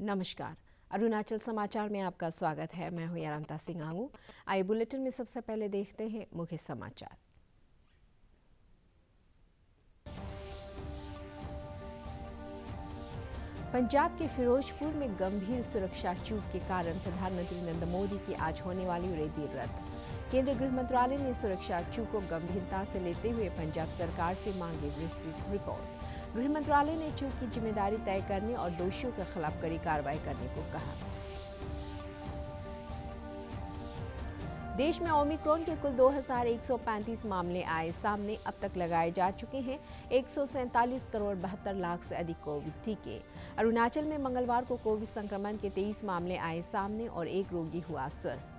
नमस्कार, अरुणाचल समाचार में आपका स्वागत है। मैं हूं यारंता सिंह आंगू। आइए बुलेटिन में सबसे पहले देखते हैं मुख्य समाचार। पंजाब के फिरोजपुर में गंभीर सुरक्षा चूक के कारण प्रधानमंत्री नरेंद्र मोदी की आज होने वाली रैली रद्द। केंद्रीय गृह मंत्रालय ने सुरक्षा चूक को गंभीरता से लेते हुए पंजाब सरकार से मांगी विस्तृत रिपोर्ट। गृह मंत्रालय ने चूक की जिम्मेदारी तय करने और दोषियों के खिलाफ कड़ी कार्रवाई करने को कहा। देश में ओमिक्रॉन के कुल 2135 मामले आए सामने। अब तक लगाए जा चुके हैं 147 करोड़ 72 लाख से अधिक कोविड टीके। अरुणाचल में मंगलवार को कोविड संक्रमण के 23 मामले आए सामने और एक रोगी हुआ स्वस्थ।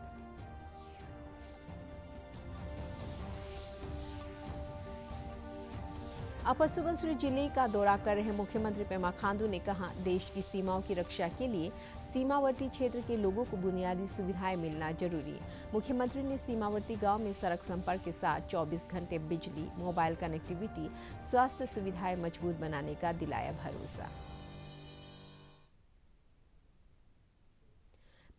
अपर सुबनसिरी जिले का दौरा कर रहे मुख्यमंत्री पेमा खांडू ने कहा, देश की सीमाओं की रक्षा के लिए सीमावर्ती क्षेत्र के लोगों को बुनियादी सुविधाएं मिलना जरूरी। मुख्यमंत्री ने सीमावर्ती गांव में सड़क संपर्क के साथ 24 घंटे बिजली, मोबाइल कनेक्टिविटी, स्वास्थ्य सुविधाएं मजबूत बनाने का दिलाया भरोसा।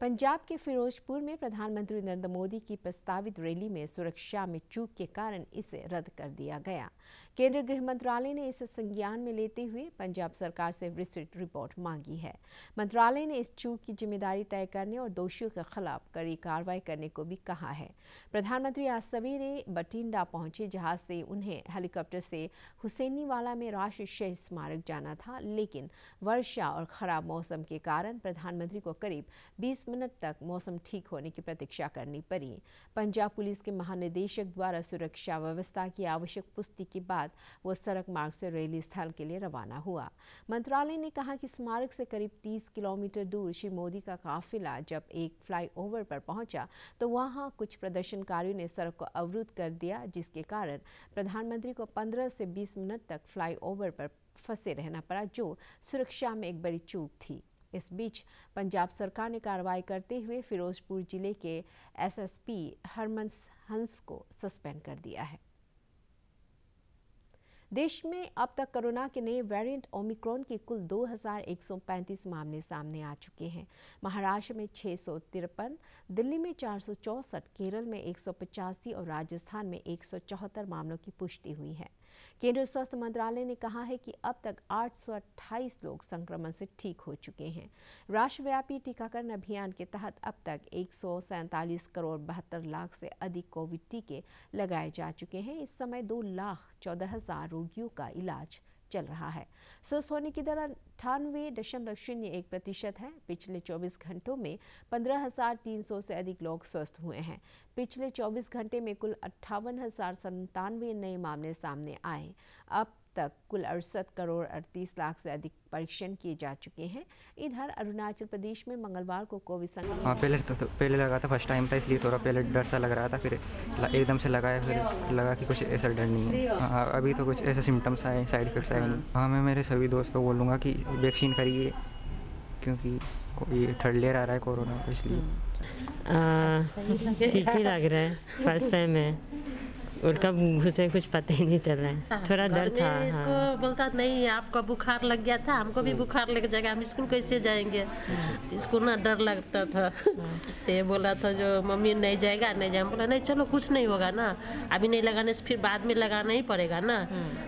पंजाब के फिरोजपुर में प्रधानमंत्री नरेंद्र मोदी की प्रस्तावित रैली में सुरक्षा में चूक के कारण इसे रद्द कर दिया गया। केंद्रीय गृह मंत्रालय ने इसे संज्ञान में लेते हुए पंजाब सरकार से विस्तृत रिपोर्ट मांगी है। मंत्रालय ने इस चूक की जिम्मेदारी तय करने और दोषियों के खिलाफ कड़ी कार्रवाई करने को भी कहा है। प्रधानमंत्री आज सवेरे बठिंडा पहुंचे, जहां से उन्हें हेलीकॉप्टर से हुसैनीवाला में राष्ट्रीय शहीद स्मारक जाना था, लेकिन वर्षा और खराब मौसम के कारण प्रधानमंत्री को करीब 20 मिनट तक मौसम ठीक होने की प्रतीक्षा करनी पड़ी। पंजाब पुलिस के महानिदेशक द्वारा सुरक्षा व्यवस्था की आवश्यक पुष्टि के बाद वो सड़क मार्ग से रैली स्थल के लिए रवाना हुआ। मंत्रालय ने कहा कि स्मारक से करीब 30 किलोमीटर दूर श्री मोदी का काफिला जब एक फ्लाईओवर पर पहुंचा तो वहां कुछ प्रदर्शनकारियों ने सड़क को अवरुद्ध कर दिया, जिसके कारण प्रधानमंत्री को 15 से 20 मिनट तक फ्लाईओवर पर फंसे रहना पड़ा, जो सुरक्षा में एक बड़ी चूक थी। इस बीच पंजाब सरकार ने कार्रवाई करते हुए फिरोजपुर जिले के एसएसपी हरमन हंस को सस्पेंड कर दिया है। देश में अब तक कोरोना के नए वेरिएंट ओमिक्रॉन के कुल 2135 मामले सामने आ चुके हैं। महाराष्ट्र में 653, दिल्ली में 464, केरल में 185 और राजस्थान में 174 मामलों की पुष्टि हुई है। केंद्रीय स्वास्थ्य मंत्रालय ने कहा है कि अब तक 828 लोग संक्रमण से ठीक हो चुके हैं। राष्ट्रव्यापी टीकाकरण अभियान के तहत अब तक 147 करोड़ 72 लाख से अधिक कोविड टीके लगाए जा चुके हैं। इस समय 2,14,000 रोगियों का इलाज चल रहा है। स्वस्थ होने की दर 98.01% है। पिछले 24 घंटों में 15,300 से अधिक लोग स्वस्थ हुए हैं। पिछले 24 घंटे में कुल 58,097 नए मामले सामने आए। अब तक कुल 68 करोड़ 38 लाख से अधिक परीक्षण किए जा चुके हैं। इधर अरुणाचल प्रदेश में मंगलवार को कोविड संक्रमण पहले लगा था, फर्स्ट टाइम था, इसलिए थोड़ा पहले डर सा लग रहा था, फिर एकदम से लगाया, फिर लगा कि कुछ ऐसा डर नहीं है। हाँ, अभी तो कुछ ऐसे सिम्टम्स आए, साइड इफेक्ट्स आए नहीं। हाँ, मैं मेरे सभी दोस्तों को बोलूँगा कि वैक्सीन करिए, क्योंकि ये थर्ड लेयर आ रहा है कोरोना को, इसलिए ठीक ही लग रहा है। फर्स्ट टाइम है और कब घुसे कुछ पता ही नहीं चल रहा है। थोड़ा डर था। इसको बोलता नहीं, आपका बुखार लग गया था, हमको भी बुखार लग जाएगा, हम स्कूल कैसे जाएंगे। इसको ना डर लगता था। तो ये बोला था जो मम्मी नहीं जाएगा, नहीं जाएगा। बोला नहीं, चलो कुछ नहीं होगा ना, अभी नहीं लगाने से फिर बाद में लगाना ही पड़ेगा ना।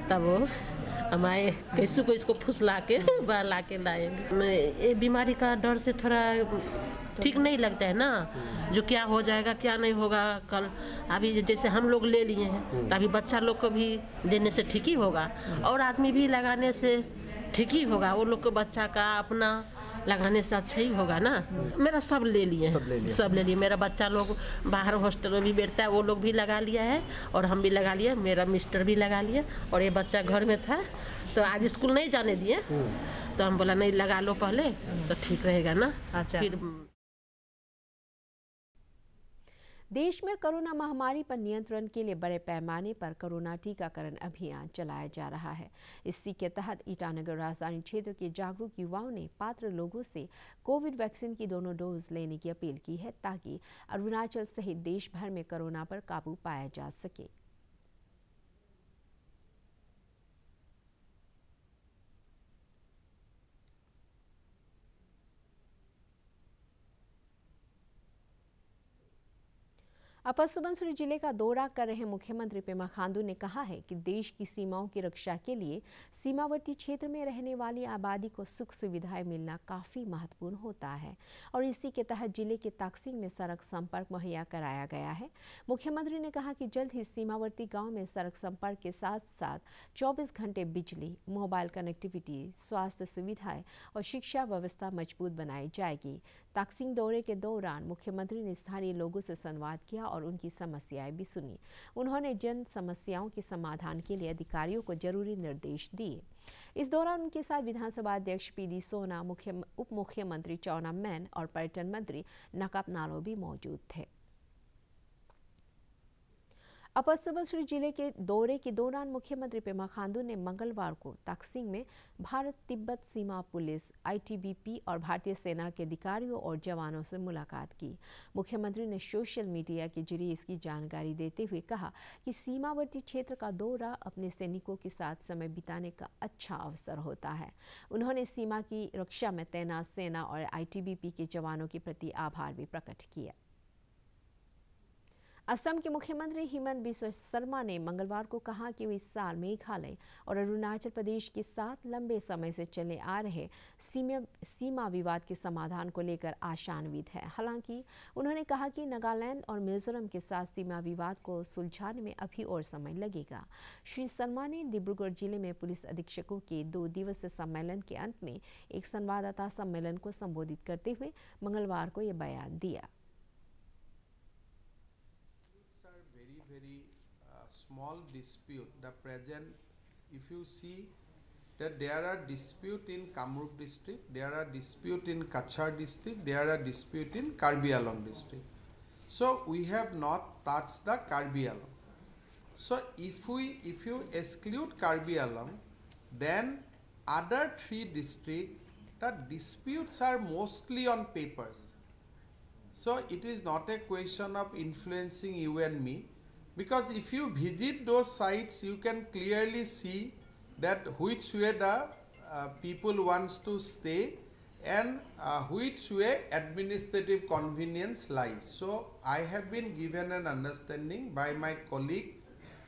तब वो हमारे कैसू को इसको फुसला के बहला के लाएंगे। ये बीमारी का डर से थोड़ा ठीक नहीं लगता है ना, जो क्या हो जाएगा क्या नहीं होगा कल। अभी जैसे हम लोग ले लिए हैं, तो अभी बच्चा लोग को भी देने से ठीक ही होगा, और आदमी भी लगाने से ठीक ही होगा। वो लोग को बच्चा का अपना लगाने से अच्छा ही होगा ना। मेरा सब ले लिए हैं, सब ले लिए। मेरा बच्चा लोग बाहर हॉस्टल में भी बैठता है, वो लोग भी लगा लिया है, और हम भी लगा लिए। मेरा मिस्टर भी लगा लिया, और ये बच्चा घर में था तो आज स्कूल नहीं जाने दिए, तो हम बोला नहीं लगा लो पहले तो ठीक रहेगा ना। अच्छा। फिर देश में कोरोना महामारी पर नियंत्रण के लिए बड़े पैमाने पर कोरोना टीकाकरण अभियान चलाया जा रहा है। इसी के तहत ईटानगर राजधानी क्षेत्र के जागरूक युवाओं ने पात्र लोगों से कोविड वैक्सीन की दोनों डोज लेने की अपील की है, ताकि अरुणाचल सहित देश भर में कोरोना पर काबू पाया जा सके। अपर सुबनसिरी जिले का दौरा कर रहे मुख्यमंत्री पेमा खांडू ने कहा है कि देश की सीमाओं की रक्षा के लिए सीमावर्ती क्षेत्र में रहने वाली आबादी को सुख सुविधाएं मिलना काफ़ी महत्वपूर्ण होता है और इसी के तहत जिले के ताकसिंग में सड़क संपर्क मुहैया कराया गया है। मुख्यमंत्री ने कहा कि जल्द ही सीमावर्ती गाँव में सड़क संपर्क के साथ साथ 24 घंटे बिजली, मोबाइल कनेक्टिविटी, स्वास्थ्य सुविधाएं और शिक्षा व्यवस्था मजबूत बनाई जाएगी। ताकसिंग दौरे के दौरान मुख्यमंत्री ने स्थानीय लोगों से संवाद किया और उनकी समस्याएं भी सुनी। उन्होंने जन समस्याओं के समाधान के लिए अधिकारियों को जरूरी निर्देश दिए। इस दौरान उनके साथ विधानसभा अध्यक्ष पीडी सोना, उप मुख्यमंत्री चौना मैन और पर्यटन मंत्री नकाब नालो भी मौजूद थे। अपर सुबनसिरी जिले के दौरे के दौरान मुख्यमंत्री पेमा खांडू ने मंगलवार को ताकसिंग में भारत तिब्बत सीमा पुलिस, ITBP और भारतीय सेना के अधिकारियों और जवानों से मुलाकात की। मुख्यमंत्री ने सोशल मीडिया के जरिए इसकी जानकारी देते हुए कहा कि सीमावर्ती क्षेत्र का दौरा अपने सैनिकों के साथ समय बिताने का अच्छा अवसर होता है। उन्होंने सीमा की रक्षा में तैनात सेना और ITBP के जवानों के प्रति आभार भी प्रकट किया। असम के मुख्यमंत्री हिमंत बिस्वा शर्मा ने मंगलवार को कहा कि वे इस साल मेघालय और अरुणाचल प्रदेश के साथ लंबे समय से चले आ रहे सीमा विवाद के समाधान को लेकर आशान्वित है। हालांकि उन्होंने कहा कि नागालैंड और मिजोरम के साथ सीमा विवाद को सुलझाने में अभी और समय लगेगा। श्री शर्मा ने डिब्रूगढ़ जिले में पुलिस अधीक्षकों के 2 दिवसीय सम्मेलन के अंत में एक संवाददाता सम्मेलन को संबोधित करते हुए मंगलवार को यह बयान दिया। Small dispute, the present, if you see that there are dispute in Kamrup district, there are dispute in Kachar district, there are dispute in Karbi Anglong district. So we have not touched the Karbi Anglong. So if you exclude Karbi Anglong, then other 3 districts, the disputes are mostly on papers. So it is not a question of influencing you and me. Because if you visit those sites, you can clearly see that which way the people wants to stay and which way administrative convenience lies. So I have been given an understanding by my colleague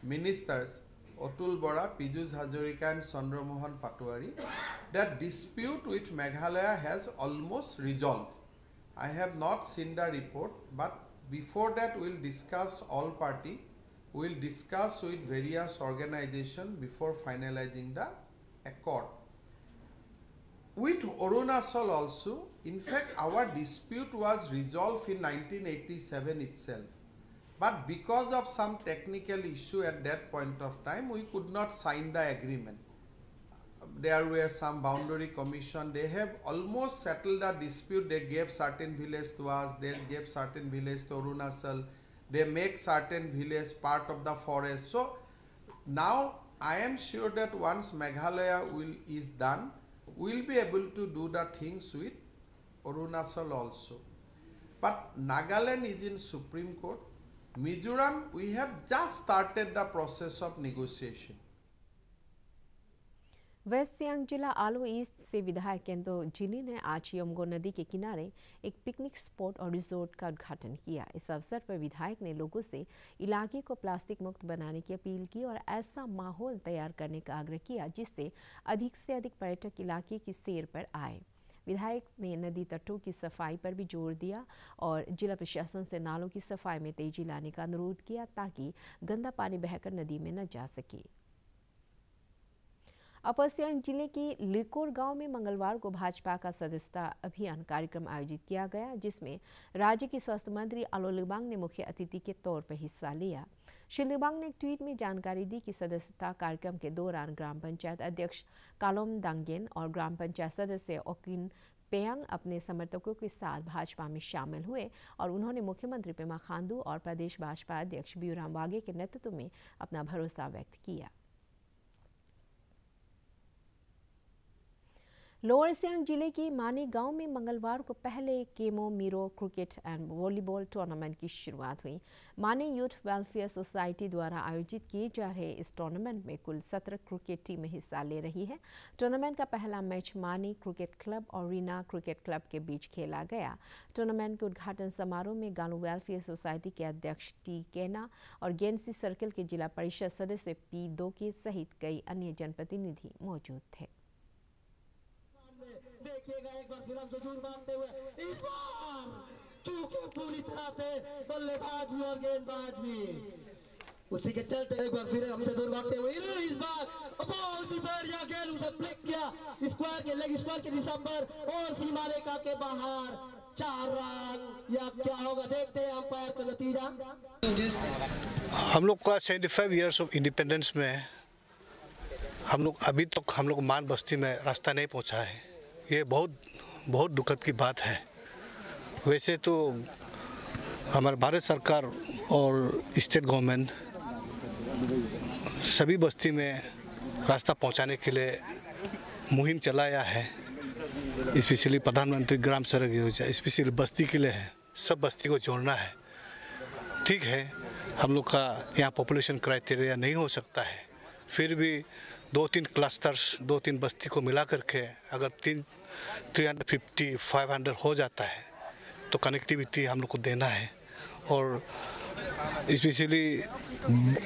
ministers Atul Bora, Piyush Hazarika and Chandra Mohan Patwari that dispute with Meghalaya has almost resolved. I have not seen the report, but before that we will discuss all party. We will discuss with various organizations before finalizing the accord. With Arunachal also, in fact, our dispute was resolved in 1987 itself. But because of some technical issue at that point of time, we could not sign the agreement. There were some boundary commission. They have almost settled the dispute. They gave certain village to us. They gave certain village to Arunachal. They make certain village part of the forest. So now I am sure that once Meghalaya is done, we will be able to do the things with Arunachal also. But Nagaland is in Supreme Court. Mizoram, we have just started the process of negotiation. West Siang जिला Aalo east से विधायक केंदो जिनी ने आज यमगो नदी के किनारे एक picnic spot और रिजोर्ट का उद्घाटन किया। इस अवसर पर विधायक ने लोगों से इलाके को प्लास्टिक मुक्त बनाने की अपील की और ऐसा माहौल तैयार करने का आग्रह किया जिससे अधिक से अधिक पर्यटक इलाके की सैर पर आए। विधायक ने नदी तटों की सफाई पर भी जोर दिया और जिला प्रशासन से नालों की सफाई में तेजी लाने का अनुरोध किया ताकि गंदा पानी बहकर नदी में न जा सके। अपर सियांग जिले के लिकोर गांव में मंगलवार को भाजपा का सदस्यता अभियान कार्यक्रम आयोजित किया गया, जिसमें राज्य के स्वास्थ्य मंत्री आलो लिबांग ने मुख्य अतिथि के तौर पर हिस्सा लिया। श्री लिबांग ने एक ट्वीट में जानकारी दी कि सदस्यता कार्यक्रम के दौरान ग्राम पंचायत अध्यक्ष कालोम दांगेन और ग्राम पंचायत सदस्य ओकिन पेयांग अपने समर्थकों के साथ भाजपा में शामिल हुए और उन्होंने मुख्यमंत्री पेमा खांडू और प्रदेश भाजपा अध्यक्ष बियूराम वाघे के नेतृत्व में अपना भरोसा व्यक्त किया। लोअर सियांग जिले के माने गांव में मंगलवार को पहले chemo Miro cricket and volleyball tournament की शुरुआत हुई। माने यूथ वेलफेयर सोसाइटी द्वारा आयोजित किए जा रहे इस टूर्नामेंट में कुल 17 क्रिकेट टीमें हिस्सा ले रही है। टूर्नामेंट का पहला मैच माने क्रिकेट क्लब और रीना क्रिकेट क्लब के बीच खेला गया। टूर्नामेंट के उद्घाटन समारोह में गालू वेलफेयर सोसाइटी के अध्यक्ष टी केना और गेंसी सर्कल के जिला परिषद सदस्य पी दोके सहित कई अन्य जनप्रतिनिधि मौजूद थे। देखिएगा एक बार फिर हम जरूर मानते हुए इस बार चूके पूरी तरह से बल्लेबाज भी और गेंदबाज भी उसी के चलते एक बार फिर हम जरूर मानते हुए इस बार बहुत ही बढ़िया गेंद उसे फ्लिक किया स्क्वायर के लेग स्क्वायर के दिशा पर और सीमा रेखा के बाहर 4 रन या क्या होगा देखते हैं अंपायर का नतीजा। हम लोग का 75 इयर्स ऑफ इंडिपेंडेंस में हम लोग अभी तक हम लोग मान बस्ती में रास्ता नहीं पहुंचा है। ये बहुत दुखद की बात है। वैसे तो हमारे भारत सरकार और स्टेट गवर्नमेंट सभी बस्ती में रास्ता पहुंचाने के लिए मुहिम चलाया है। स्पेशली प्रधानमंत्री ग्राम सड़क योजना स्पेशली बस्ती के लिए है। सब बस्ती को जोड़ना है। ठीक है, हम लोग का यहाँ पॉपुलेशन क्राइटेरिया नहीं हो सकता है, फिर भी 2-3 क्लस्टर्स 2-3 बस्ती को मिला करके अगर 350-500 हो जाता है तो कनेक्टिविटी हम लोग को देना है। और स्पेशली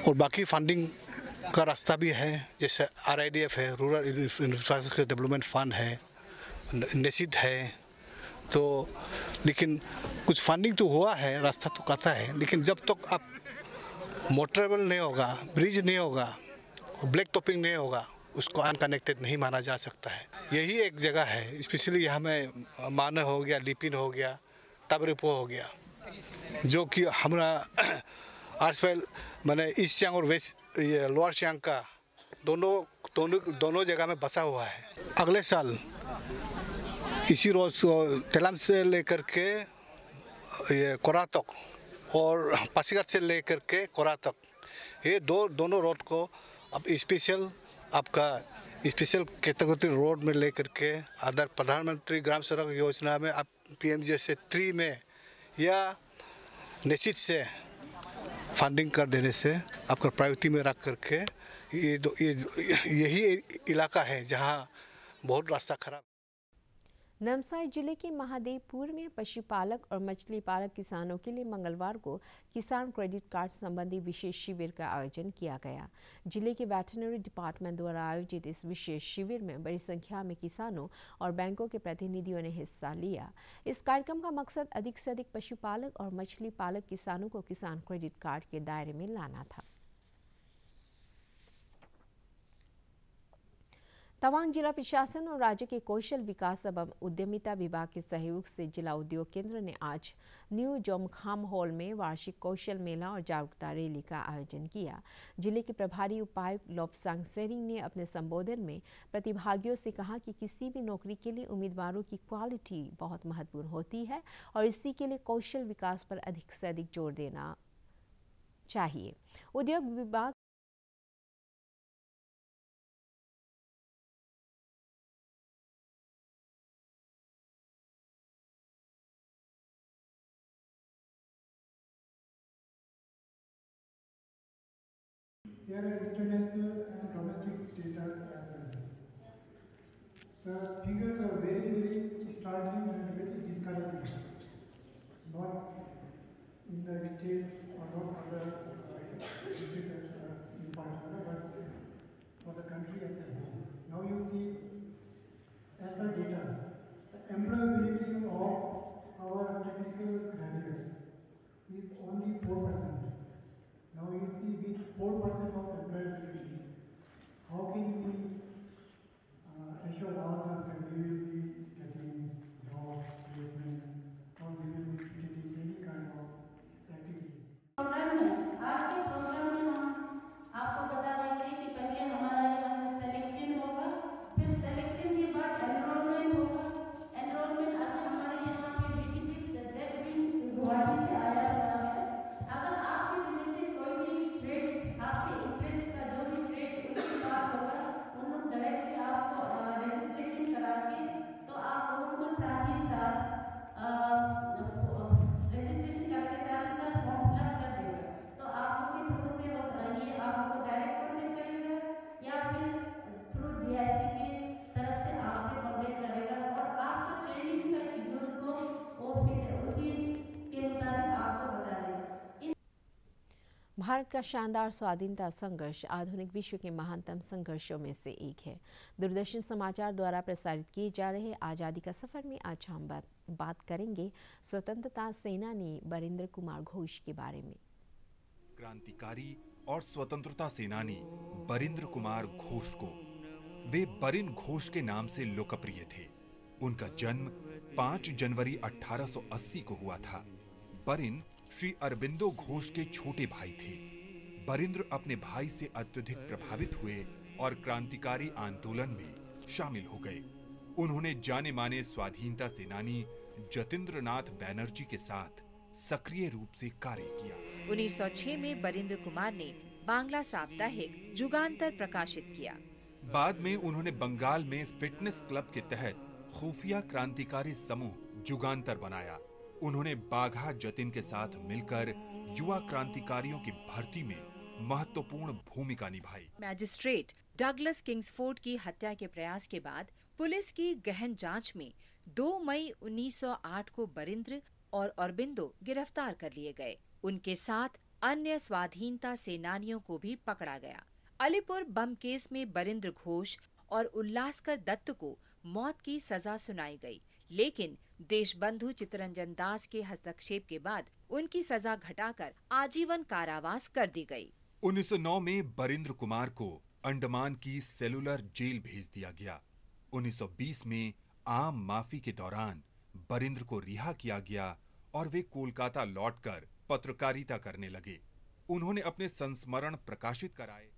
और बाकी फंडिंग का रास्ता भी है, जैसे RIDF है, रूरल इंफ्रास्ट्रक्चर डेवलपमेंट फंड है, नेसिड है। तो लेकिन कुछ फंडिंग तो हुआ है, रास्ता तो कहता है, लेकिन जब तक आप मोटरेबल नहीं होगा, ब्रिज नहीं होगा, ब्लैक टॉपिंग नहीं होगा, उसको अनकनेक्टेड नहीं माना जा सकता है। यही एक जगह है, स्पेशली यहाँ में माने हो गया, लिपिन हो गया, तबरिपो हो गया, जो कि हमारा आर्सवेल मैंने ईस्ट सियांग और वेस्ट ये लोअर सियांग का दोनों जगह में बसा हुआ है। अगले साल इसी रोज तेलम से लेकर के ये कोरा तक और पासीघाट से लेकर के कोरा तक ये दोनों रोड को अब स्पेशल कैटेगरी रोड में लेकर के अदर प्रधानमंत्री ग्राम सड़क योजना में अब PMGSA 3 में या निश्चित से फंडिंग कर देने से आपका प्रायोरिटी में रख करके यही इलाका है जहां बहुत रास्ता खराब। नमसाई जिले के महादेवपुर में पशुपालक और मछली पालक किसानों के लिए मंगलवार को किसान क्रेडिट कार्ड संबंधी विशेष शिविर का आयोजन किया गया। जिले के वेटरनरी डिपार्टमेंट द्वारा आयोजित इस विशेष शिविर में बड़ी संख्या में किसानों और बैंकों के प्रतिनिधियों ने हिस्सा लिया। इस कार्यक्रम का मकसद अधिक से अधिक पशुपालक और मछली पालक किसानों को किसान क्रेडिट कार्ड के दायरे में लाना था। तवांग जिला प्रशासन और राज्य के कौशल विकास एवं उद्यमिता विभाग के सहयोग से जिला उद्योग केंद्र ने आज न्यू जोमखाम हॉल में वार्षिक कौशल मेला और जागरूकता रैली का आयोजन किया। जिले के प्रभारी उपायुक्त लोपसांग सेरिंग ने अपने संबोधन में प्रतिभागियों से कहा कि किसी भी नौकरी के लिए उम्मीदवारों की क्वालिटी बहुत महत्वपूर्ण होती है और इसी के लिए कौशल विकास पर अधिक से अधिक जोर देना चाहिए। उद्योग विभाग There are international and domestic data as well. The figures are very startling and very discouraging. Not in the state or not other districts in particular, but for the country as a whole. Now you see, as per data, the employability of our technical graduates is only 4%. Now you see with 4% of employability, how can we assure ourselves that we will be getting jobs, placements, or we will be getting any kind of activities? Bharat का शानदार स्वाधीनता संघर्ष आधुनिक विश्व के महानतम संघर्षों में से एक है। दूरदर्शन समाचार द्वारा प्रसारित किए जा रहे आज़ादी का सफ़र में आज हम बात करेंगे स्वतंत्रता सेनानी बरिंद्र कुमार घोष के बारे में। क्रांतिकारी और स्वतंत्रता सेनानी बरिंद्र कुमार घोष को वे बरिन घोष के नाम से लोकप्रिय थे। उनका जन्म 5 जनवरी 1880 को हुआ था। बरिन श्री अरबिंदो घोष के छोटे भाई थे। बरिंद्र अपने भाई से अत्यधिक प्रभावित हुए और क्रांतिकारी आंदोलन में शामिल हो गए। उन्होंने जाने माने स्वाधीनता सेनानी जतींद्रनाथ बैनर्जी के साथ सक्रिय रूप से कार्य किया। 1906 में बरिंद्र कुमार ने बांग्ला साप्ताहिक जुगांतर प्रकाशित किया। बाद में उन्होंने बंगाल में फिटनेस क्लब के तहत खुफिया क्रांतिकारी समूह जुगांतर बनाया। उन्होंने बाघा जतिन के साथ मिलकर युवा क्रांतिकारियों की भर्ती में महत्वपूर्ण भूमिका निभाई। मैजिस्ट्रेट डगलस किंग्सफोर्ड की हत्या के प्रयास के बाद पुलिस की गहन जांच में 2 मई 1908 को बरिंद्र और अरबिंदो गिरफ्तार कर लिए गए। उनके साथ अन्य स्वाधीनता सेनानियों को भी पकड़ा गया। अलीपुर बम केस में बरिंद्र घोष और उल्लासकर दत्त को मौत की सजा सुनाई गई, लेकिन देशबंधु चित्तरंजन दास के हस्तक्षेप के बाद उनकी सजा घटाकर आजीवन कारावास कर दी गई। 1909 में बरिंद्र कुमार को अंडमान की सेलुलर जेल भेज दिया गया। 1920 में आम माफी के दौरान बरिंद्र को रिहा किया गया और वे कोलकाता लौटकर पत्रकारिता करने लगे। उन्होंने अपने संस्मरण प्रकाशित कराए।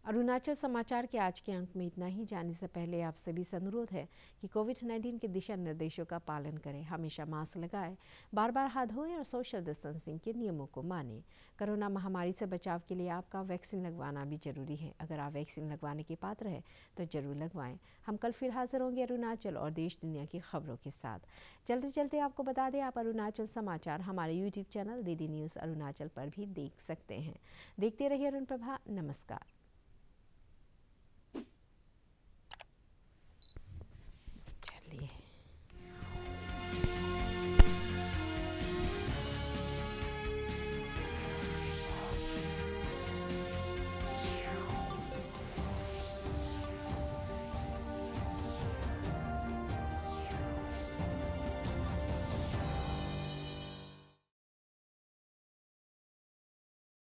अरुणाचल समाचार के आज के अंक में इतना ही। जाने से पहले आप सभी से अनुरोध है कि कोविड-19 के दिशा निर्देशों का पालन करें, हमेशा मास्क लगाएं, बार बार हाथ धोएं और सोशल डिस्टेंसिंग के नियमों को मानें। कोरोना महामारी से बचाव के लिए आपका वैक्सीन लगवाना भी जरूरी है। अगर आप वैक्सीन लगवाने के पात्र हैं तो जरूर लगवाएं। हम कल फिर हाजिर होंगे अरुणाचल और देश दुनिया की खबरों के साथ। चलते चलते आपको बता दें, आप अरुणाचल समाचार हमारे YouTube channel DD news Arunachal पर भी देख सकते हैं। देखते रहिए अरुण प्रभा। नमस्कार।